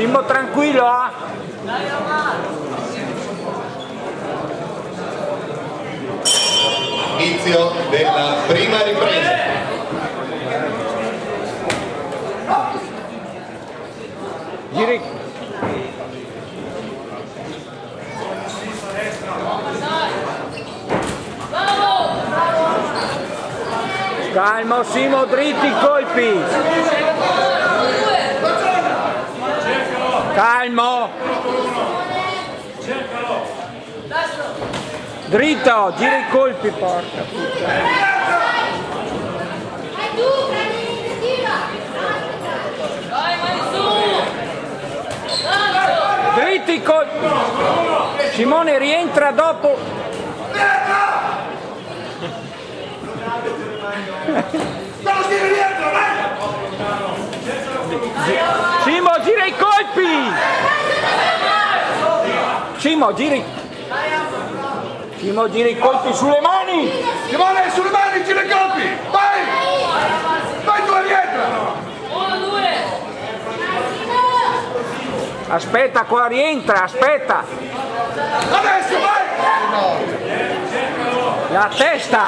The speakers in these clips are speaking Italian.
Simo tranquillo, Inizio della prima ripresa. Giri. Calmo Simo, dritti i colpi. Calmo. Dritto, gira i colpi, porca puttana. Dritti i colpi. Simone rientra dopo. Simo, gira i colpi. Simo, gira i colpi sulle mani. Simone, sulle mani, gira i colpi. Vai. Vai tu, rientra. Aspetta, qua rientra, aspetta. Adesso, vai. La testa.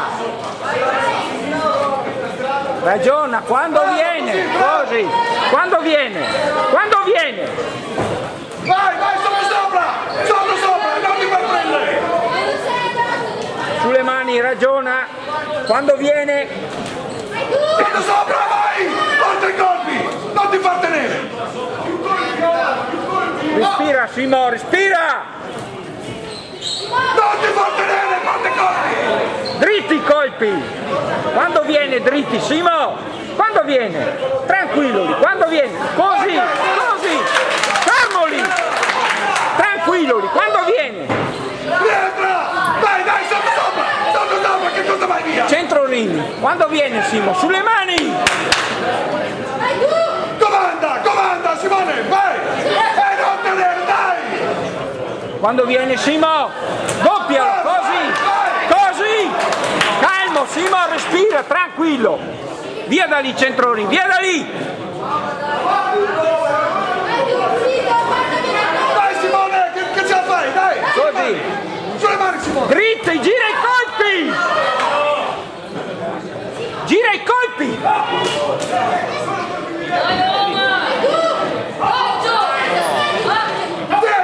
Ragiona, quando viene? Così. Quando viene? Quando viene? Vai, sopra. Non ti far prendere. Sulle mani, ragiona. Quando viene? Quando sopra, vai. Porta i colpi. Non ti far tenere. Respira, Simo, respira. Non ti far tenere, porta i colpi. Dritti i colpi. Quando viene dritti, Simo? Quando viene? Tranquillo lì. Quando viene? Così. Fermo lì. Tranquillo lì. Quando viene? Rientra. Vai, sopra, che tutto vai via. Centro ring. Quando viene, Simo? Sulle mani. Comanda, Simone, vai. E non tenere, dai. Quando viene, Simo? Doppialo, così. Calmo, Simo, respira, tranquillo. Via da lì, centro ring, via da lì. Dai Simone, che ce la fai, dai. Così. Sulle mani, Simone. Dritti, gira i colpi. Gira i colpi.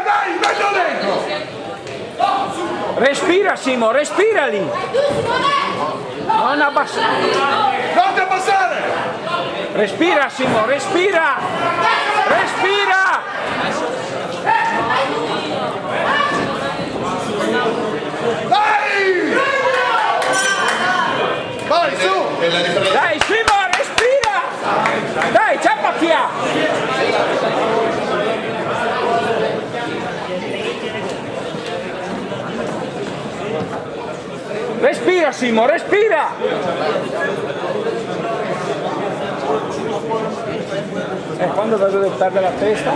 Dai, meglio dentro. Respira, Simo, respira lì. Non abbassare. Non ti abbassare. Respira, Simo, respira. Vai, su. Della ripresa. Dai, Simo, respira. Dai, ciappacchia. Respira, Simo, respira. Quando vedo del perdere la testa?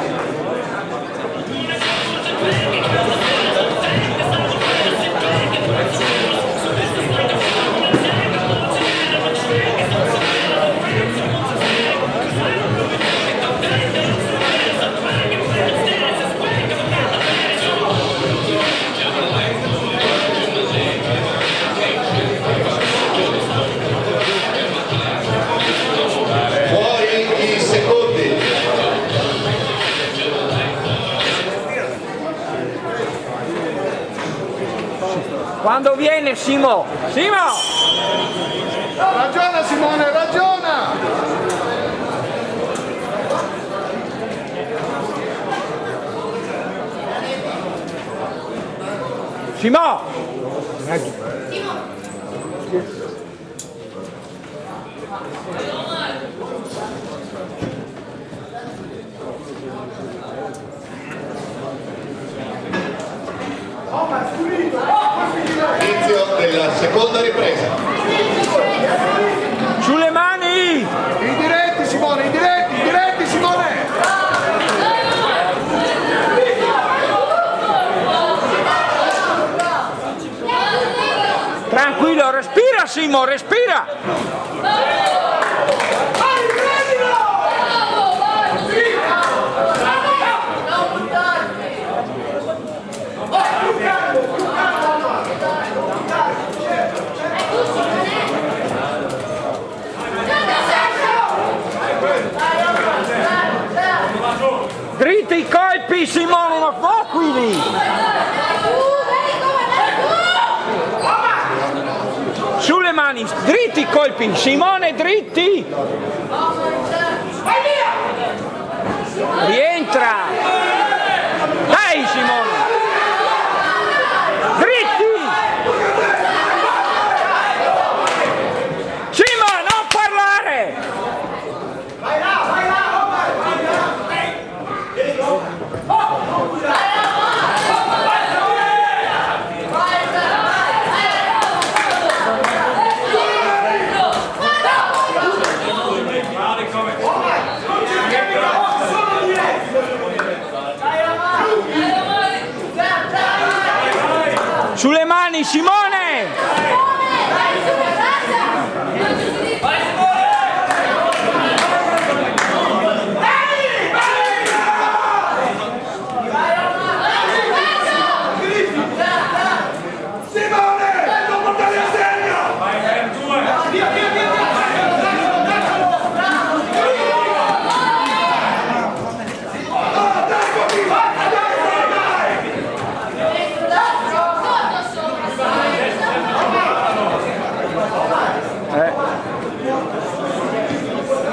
Quando viene, Simo? Ragiona, Simone, ragiona. Simo! Inizio della seconda ripresa. Sulle mani! I diretti, Simone, i diretti, Simone. Tranquillo, respira Simo, respira! Simoni! Sulle mani, dritti i colpi, Simone, dritti! Rientra! Dai Simone! Dritti! Simone, non parlare! Sulle mani, Simone!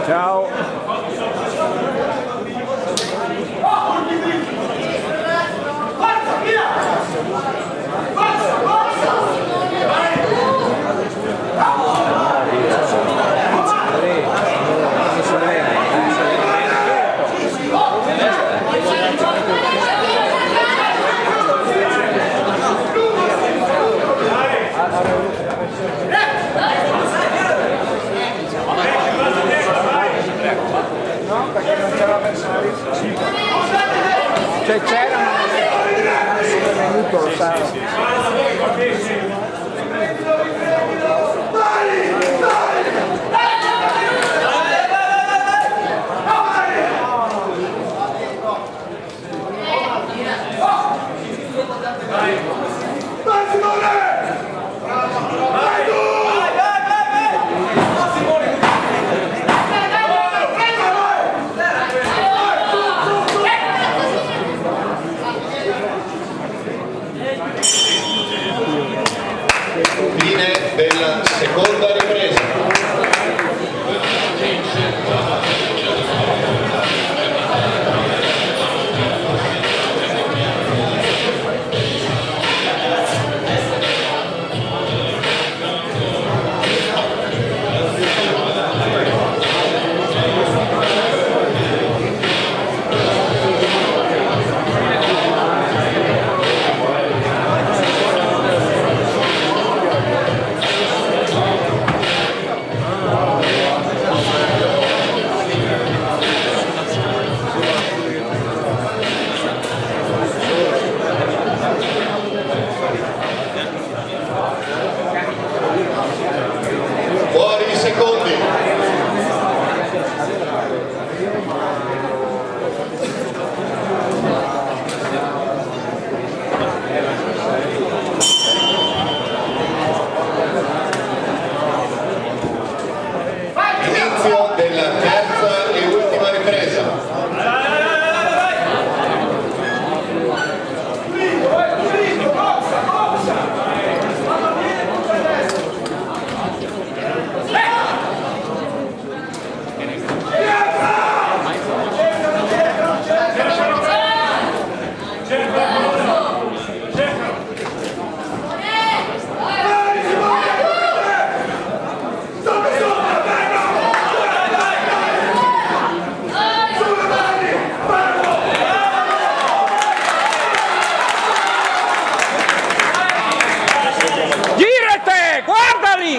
Ciao. Cioè c'era ma non è venuto, lo sa. Fine della seconda ripresa. Fuori i secondi. Inizio della terza e ultima ripresa. Girate, guardali!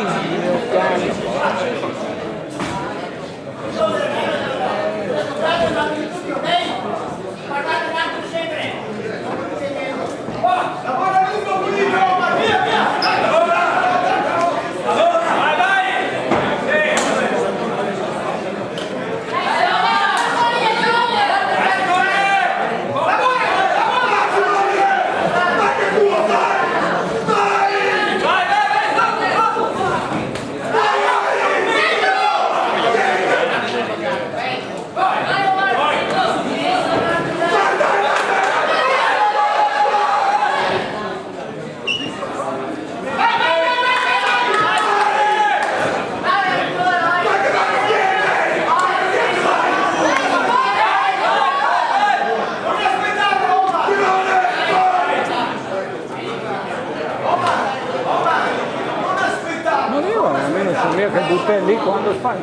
uno su lì che butta lì quando fa.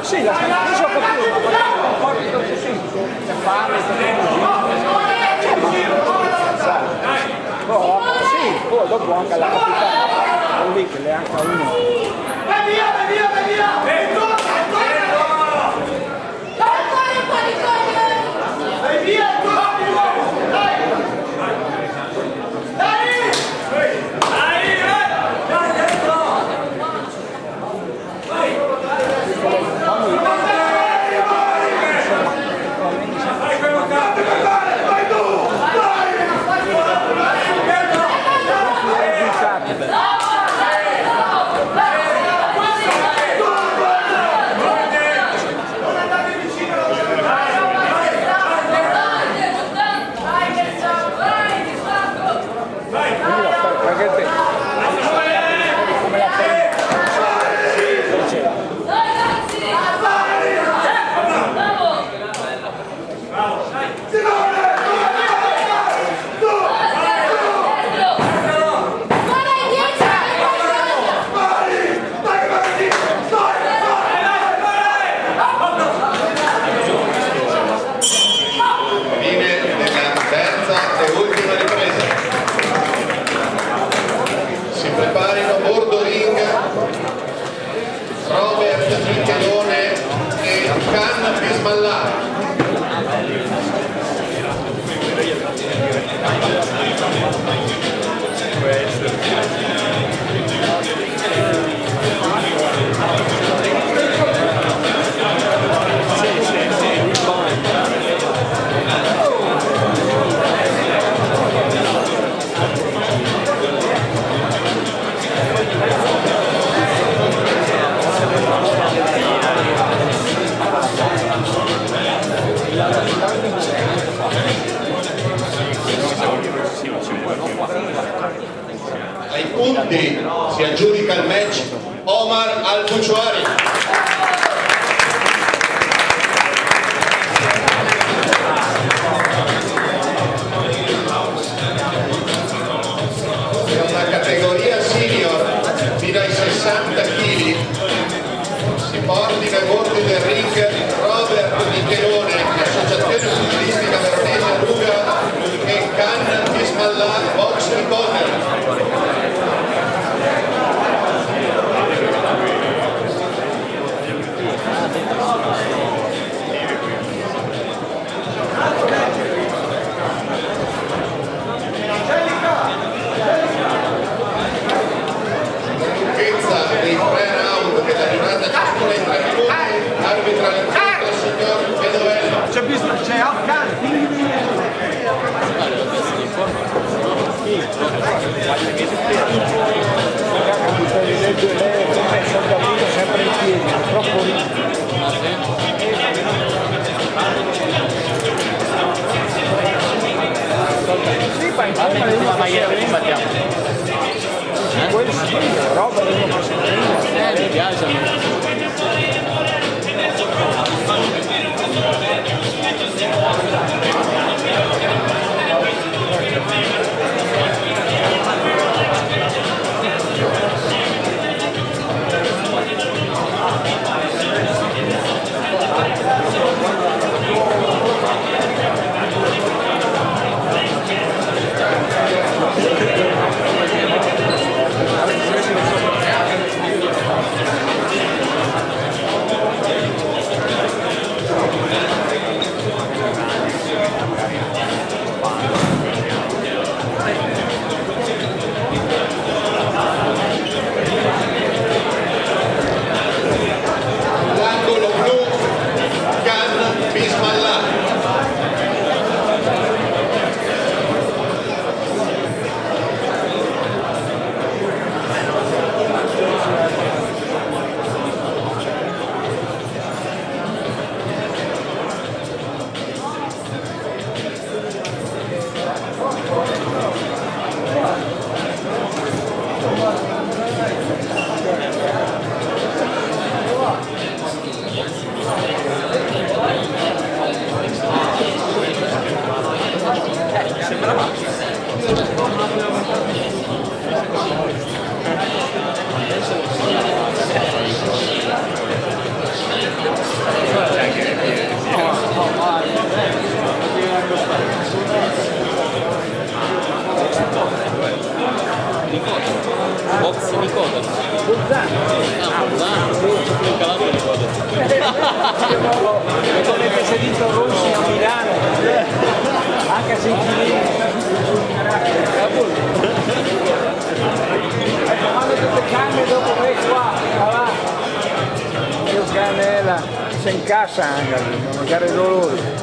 Sì, la stamattina ho capito, ma un po' di cose sì, per farle, sì, poi dopo anche la capitale, lì che le anche a uno. Preparino a bordo ring Robert Michelone e Can Bismallà. Ai punti si aggiudica il match Omar Al-Buchari. È una categoria senior fino ai 60 kg. Si porti nei bordi del ring Robert Michelone, l'associazione futuristica veronese Ruga e Can Bismallà Box Corner. Dei 3 round della giornata ciascuna in 3 minuti, arbitra l'incontro il signor Vedovello. C'è bisogno, c'è sempre in piedi, troppo sì, ma in maglietta combattiamo. Quello sì, roba che non posso dire. Mi piace. Avete sentito Rossi a Milano, anche se fanno tutte canne dopo tre qua, voilà. Io cannella, si incassa anche, magari dolore.